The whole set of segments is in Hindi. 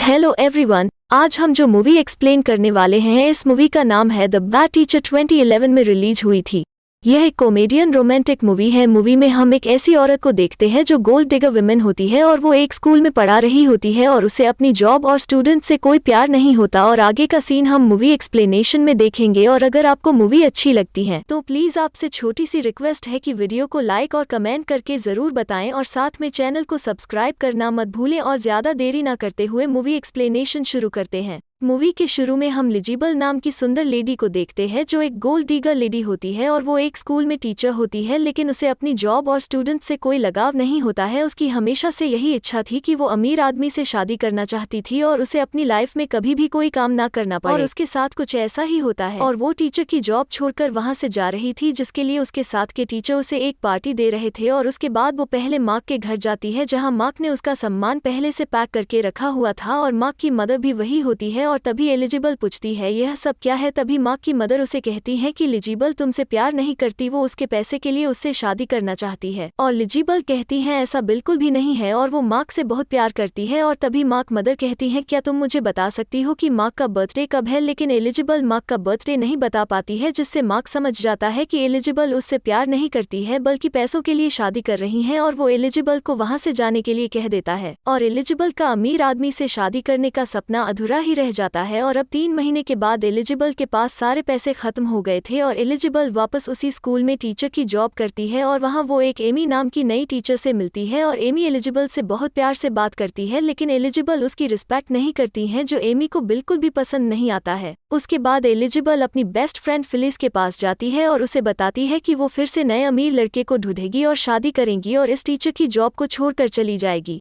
हेलो एवरीवन, आज हम जो मूवी एक्सप्लेन करने वाले हैं इस मूवी का नाम है द बैड टीचर 2011 में रिलीज हुई थी। यह एक कॉमेडियन रोमांटिक मूवी है। मूवी में हम एक ऐसी औरत को देखते हैं जो गोल्ड डिगर विमेन होती है और वो एक स्कूल में पढ़ा रही होती है और उसे अपनी जॉब और स्टूडेंट से कोई प्यार नहीं होता और आगे का सीन हम मूवी एक्सप्लेनेशन में देखेंगे। और अगर आपको मूवी अच्छी लगती है तो प्लीज आपसे छोटी सी रिक्वेस्ट है कि वीडियो को लाइक और कमेंट करके जरूर बताएं और साथ में चैनल को सब्सक्राइब करना मत भूलें। और ज्यादा देरी ना करते हुए मूवी एक्सप्लेनेशन शुरू करते हैं। मूवी के शुरू में हम लिजिबल नाम की सुंदर लेडी को देखते हैं जो एक गोल्ड डिगर लेडी होती है और वो एक स्कूल में टीचर होती है, लेकिन उसे अपनी जॉब और स्टूडेंट से कोई लगाव नहीं होता है। उसकी हमेशा से यही इच्छा थी कि वो अमीर आदमी से शादी करना चाहती थी और उसे अपनी लाइफ में कभी भी कोई काम ना करना पड़े। और उसके साथ कुछ ऐसा ही होता है और वो टीचर की जॉब छोड़कर वहां से जा रही थी, जिसके लिए उसके साथ के टीचर उसे एक पार्टी दे रहे थे। और उसके बाद वो पहले मार्क के घर जाती है जहाँ मार्क ने उसका सामान पहले से पैक करके रखा हुआ था और मार्क की मदर भी वही होती है। और तभी एलिजिबल पूछती है यह सब क्या है। तभी मार्क की मदर उसे कहती है कि लिजिबल तुमसे प्यार नहीं करती, वो उसके पैसे के लिए उससे शादी करना चाहती है। और लिजिबल कहती है ऐसा बिल्कुल भी नहीं है और वो मार्क से बहुत प्यार करती है। और तभी मार्क मदर कहती है क्या तुम मुझे बता सकती हो कि मार्क का बर्थडे कब है। लेकिन एलिजिबल मार्क का बर्थडे नहीं बता पाती है, जिससे मार्क समझ जाता है कि एलिजिबल उससे प्यार नहीं करती है बल्कि पैसों के लिए शादी कर रही है। और वो एलिजिबल को वहां से जाने के लिए कह देता है और एलिजिबल का अमीर आदमी से शादी करने का सपना अधूरा ही रह जाता है। और अब 3 महीने के बाद एलिजिबल के पास सारे पैसे खत्म हो गए थे और एलिजिबल वापस उसी स्कूल में टीचर की जॉब करती है। और वहां वो एक एमी नाम की नई टीचर से मिलती है और एमी एलिजिबल से बहुत प्यार से बात करती है, लेकिन एलिजिबल उसकी रिस्पेक्ट नहीं करती है, जो एमी को बिल्कुल भी पसंद नहीं आता है। उसके बाद एलिजिबल अपनी बेस्ट फ्रेंड फिलिस के पास जाती है और उसे बताती है कि वो फिर से नए अमीर लड़के को ढूंढेगी और शादी करेंगी और इस टीचर की जॉब को छोड़कर चली जाएगी।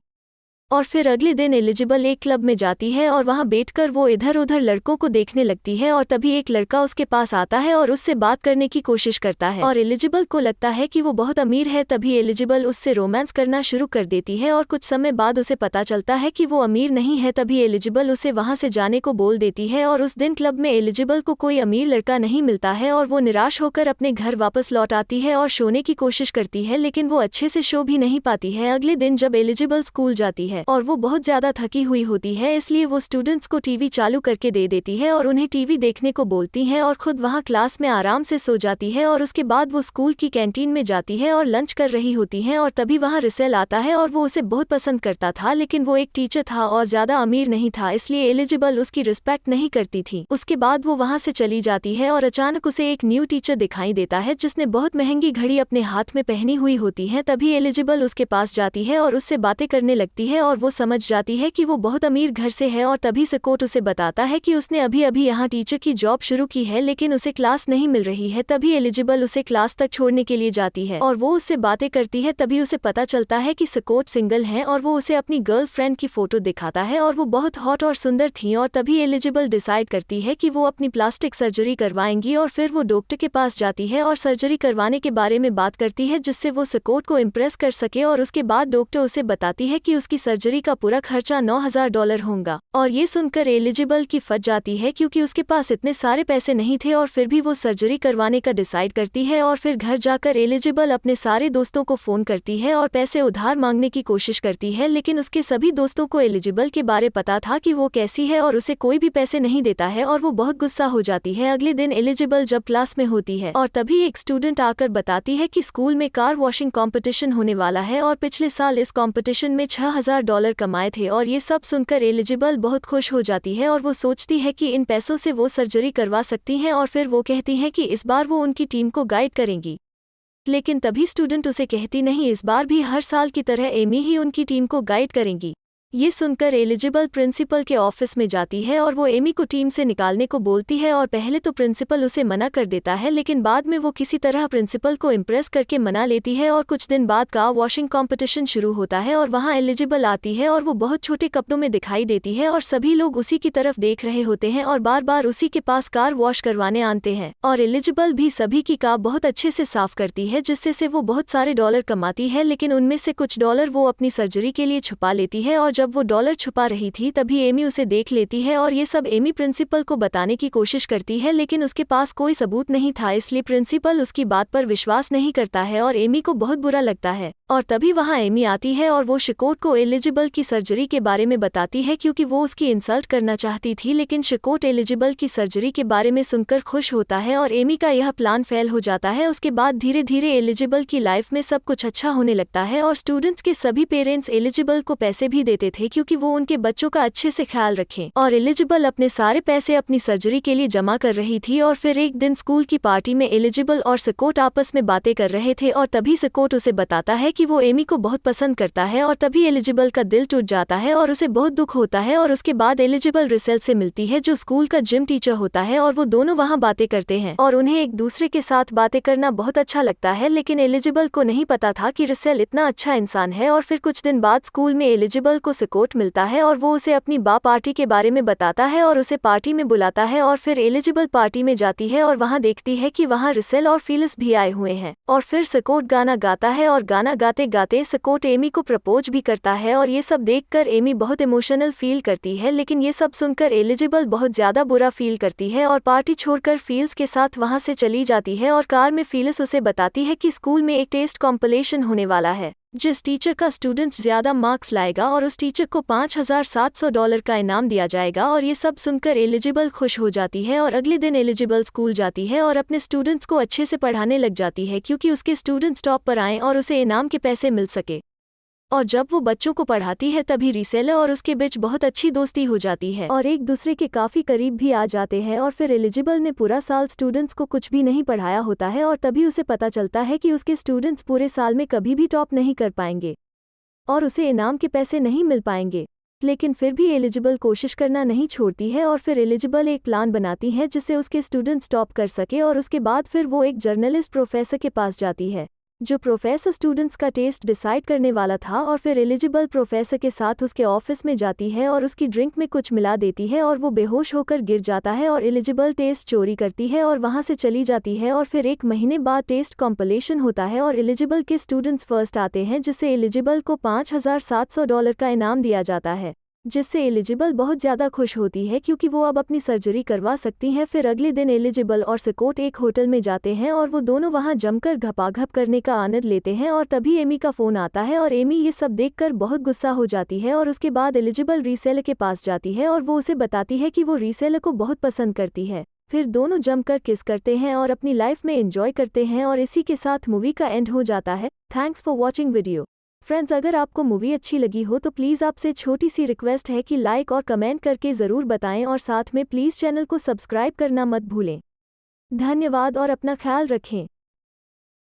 और फिर अगले दिन एलिजिबल एक क्लब में जाती है और वहां बैठकर वो इधर उधर लड़कों को देखने लगती है। और तभी एक लड़का उसके पास आता है और उससे बात करने की कोशिश करता है और एलिजिबल को लगता है कि वो बहुत अमीर है। तभी एलिजिबल उससे रोमांस करना शुरू कर देती है और कुछ समय बाद उसे पता चलता है कि वो अमीर नहीं है। तभी एलिजिबल उसे वहां से जाने को बोल देती है और उस दिन क्लब में एलिजिबल को कोई अमीर लड़का नहीं मिलता है और वो निराश होकर अपने घर वापस लौट आती है और सोने की कोशिश करती है, लेकिन वो अच्छे से सो भी नहीं पाती है। अगले दिन जब एलिजिबल स्कूल जाती है और वो बहुत ज्यादा थकी हुई होती है, इसलिए वो स्टूडेंट्स को टीवी चालू करके दे देती है और उन्हें टीवी देखने को बोलती है और खुद वहां क्लास में आराम से सो जाती है। और उसके बाद वो स्कूल की कैंटीन में जाती है और लंच कर रही होती है और तभी वहां रिसेल आता है और वो उसे बहुत पसंद करता था, लेकिन वो एक टीचर था और ज्यादा अमीर नहीं था, इसलिए एलिजिबल उसकी रिस्पेक्ट नहीं करती थी। उसके बाद वो वहां से चली जाती है और अचानक उसे एक न्यू टीचर दिखाई देता है जिसने बहुत महंगी घड़ी अपने हाथ में पहनी हुई होती है। तभी एलिजिबल उसके पास जाती है और उससे बातें करने लगती है और वो समझ जाती है कि वो बहुत अमीर घर से है। और तभी स्कॉट उसे बताता है कि उसने अभी अभी यहाँ टीचर की जॉब शुरू की है, लेकिन उसे क्लास नहीं मिल रही है। तभी एलिजिबल उसे क्लास तक छोड़ने के लिए जाती है और वो उससे बातें करती है। तभी उसे पता चलता है कि स्कॉट सिंगल है और वो उसे अपनी गर्लफ्रेंड की फोटो दिखाता है और वो बहुत हॉट और सुंदर थी। और तभी एलिजिबल डिसाइड करती है कि वो अपनी प्लास्टिक सर्जरी करवाएंगी और फिर वो डॉक्टर के पास जाती है और सर्जरी करवाने के बारे में बात करती है, जिससे वो स्कॉट को इम्प्रेस कर सके। और उसके बाद डॉक्टर उसे बताती है कि उसकी सर्जरी का पूरा खर्चा $9,000 होगा। और ये सुनकर एलिजिबल की फट जाती है क्योंकि उसके पास इतने सारे पैसे नहीं थे और फिर भी वो सर्जरी करवाने का डिसाइड करती है। और फिर घर जाकर एलिजिबल अपने सारे दोस्तों को फोन करती है और पैसे उधार मांगने की कोशिश करती है, लेकिन उसके सभी दोस्तों को एलिजिबल के बारे पता था कि वो कैसी है और उसे कोई भी पैसे नहीं देता है और वो बहुत गुस्सा हो जाती है। अगले दिन एलिजिबल जब क्लास में होती है और तभी एक स्टूडेंट आकर बताती है कि स्कूल में कार वॉशिंग कॉम्पिटिशन होने वाला है और पिछले साल इस कॉम्पिटिशन में $6,000 कमाए थे। और ये सब सुनकर एलिजिबल बहुत खुश हो जाती है और वो सोचती है कि इन पैसों से वो सर्जरी करवा सकती हैं। और फिर वो कहती है कि इस बार वो उनकी टीम को गाइड करेंगी, लेकिन तभी स्टूडेंट उसे कहती नहीं, इस बार भी हर साल की तरह एमी ही उनकी टीम को गाइड करेंगी। ये सुनकर एलिजिबल प्रिंसिपल के ऑफिस में जाती है और वो एमी को टीम से निकालने को बोलती है। और पहले तो प्रिंसिपल उसे मना कर देता है, लेकिन बाद में वो किसी तरह प्रिंसिपल को इम्प्रेस करके मना लेती है। और कुछ दिन बाद कार वॉशिंग कंपटीशन शुरू होता है और वहाँ एलिजिबल आती है और वो बहुत छोटे कपड़ों में दिखाई देती है और सभी लोग उसी की तरफ देख रहे होते हैं और बार बार उसी के पास कार वॉश करवाने आते हैं। और एलिजिबल भी सभी की कार बहुत अच्छे से साफ करती है, जिससे से वो बहुत सारे डॉलर कमाती है, लेकिन उनमें से कुछ डॉलर वो अपनी सर्जरी के लिए छुपा लेती है। और जब वो डॉलर छुपा रही थी तभी एमी उसे देख लेती है और ये सब एमी प्रिंसिपल को बताने की कोशिश करती है, लेकिन उसके पास कोई सबूत नहीं था, इसलिए प्रिंसिपल उसकी बात पर विश्वास नहीं करता है और एमी को बहुत बुरा लगता है। और तभी वहाँ एमी आती है और वो शिकोट को एलिजिबल की सर्जरी के बारे में बताती है क्योंकि वो उसकी इंसल्ट करना चाहती थी, लेकिन शिकोट एलिजिबल की सर्जरी के बारे में सुनकर खुश होता है और एमी का यह प्लान फेल हो जाता है। उसके बाद धीरे धीरे एलिजिबल की लाइफ में सब कुछ अच्छा होने लगता है और स्टूडेंट्स के सभी पेरेंट्स एलिजिबल को पैसे भी देते थे क्योंकि वो उनके बच्चों का अच्छे से ख्याल रखें। और एलिजिबल अपने सारे पैसे अपनी सर्जरी के लिए जमा कर रही थी। और फिर एक दिन स्कूल की पार्टी में एलिजिबल और शिकोट आपस में बातें कर रहे थे और तभी शिकोट उसे बताता है कि वो एमी को बहुत पसंद करता है और तभी एलिजिबल का दिल टूट जाता है और उसे बहुत दुख होता है। और उसके बाद एलिजिबल रिसेल से मिलती है जो स्कूल का जिम टीचर होता है और वो दोनों वहाँ बातें करते हैं और उन्हें एक दूसरे के साथ बातें करना बहुत अच्छा लगता है, लेकिन एलिजिबल को नहीं पता था कि रिसेल इतना अच्छा इंसान है। और फिर कुछ दिन बाद स्कूल में एलिजिबल को शिकोट मिलता है और वो उसे अपनी बा पार्टी के बारे में बताता है और उसे पार्टी में बुलाता है और फिर एलिजिबल पार्टी में जाती है और वहाँ देखती है कि वहाँ रिसेल और फिलिस भी आए हुए हैं। और फिर शिकोट गाना गाता है और गाना गाते गाते शिकोट एमी को प्रपोज भी करता है और ये सब देखकर एमी बहुत इमोशनल फील करती है, लेकिन ये सब सुनकर एलिजिबल बहुत ज्यादा बुरा फील करती है और पार्टी छोड़कर फिलिस के साथ वहां से चली जाती है। और कार में फिलिस उसे बताती है कि स्कूल में एक टेस्ट कॉम्पिटिशन होने वाला है जिस टीचर का स्टूडेंट्स ज्यादा मार्क्स लाएगा और उस टीचर को $5,700 का इनाम दिया जाएगा। और ये सब सुनकर एलिजिबल खुश हो जाती है और अगले दिन एलिजिबल स्कूल जाती है और अपने स्टूडेंट्स को अच्छे से पढ़ाने लग जाती है क्योंकि उसके स्टूडेंट्स टॉप पर आएं और उसे इनाम के पैसे मिल सके। और जब वो बच्चों को पढ़ाती है तभी रिसेलर और उसके बीच बहुत अच्छी दोस्ती हो जाती है और एक दूसरे के काफ़ी करीब भी आ जाते हैं। और फिर एलिजिबल ने पूरा साल स्टूडेंट्स को कुछ भी नहीं पढ़ाया होता है और तभी उसे पता चलता है कि उसके स्टूडेंट्स पूरे साल में कभी भी टॉप नहीं कर पाएंगे और उसे इनाम के पैसे नहीं मिल पाएंगे। लेकिन फिर भी एलिजिबल कोशिश करना नहीं छोड़ती है और फिर एलिजिबल एक प्लान बनाती है जिससे उसके स्टूडेंट्स टॉप कर सके। और उसके बाद फिर वो एक जर्नलिस्ट प्रोफेसर के पास जाती है जो प्रोफेसर स्टूडेंट्स का टेस्ट डिसाइड करने वाला था। और फिर एलिजिबल प्रोफेसर के साथ उसके ऑफिस में जाती है और उसकी ड्रिंक में कुछ मिला देती है और वो बेहोश होकर गिर जाता है और एलिजिबल टेस्ट चोरी करती है और वहां से चली जाती है। और फिर एक महीने बाद टेस्ट कॉम्पिटिशन होता है और एलिजिबल के स्टूडेंट्स फर्स्ट आते हैं जिससे एलिजिबल को $5,700 का इनाम दिया जाता है, जिससे एलिजिबल बहुत ज़्यादा खुश होती है क्योंकि वो अब अपनी सर्जरी करवा सकती हैं। फिर अगले दिन एलिजिबल और शिकोट एक होटल में जाते हैं और वो दोनों वहां जमकर घपाघप करने का आनंद लेते हैं। और तभी एमी का फ़ोन आता है और एमी ये सब देखकर बहुत गुस्सा हो जाती है। और उसके बाद एलिजिबल रीसेलर के पास जाती है और वो उसे बताती है कि वो रीसेलर को बहुत पसंद करती है। फिर दोनों जमकर किस करते हैं और अपनी लाइफ में एंजॉय करते हैं और इसी के साथ मूवी का एंड हो जाता है। Thanks for watching video. Friends, अगर आपको मूवी अच्छी लगी हो तो प्लीज़ आपसे छोटी सी रिक्वेस्ट है कि लाइक और कमेंट करके ज़रूर बताएं और साथ में प्लीज़ चैनल को सब्सक्राइब करना मत भूलें। धन्यवाद और अपना ख्याल रखें।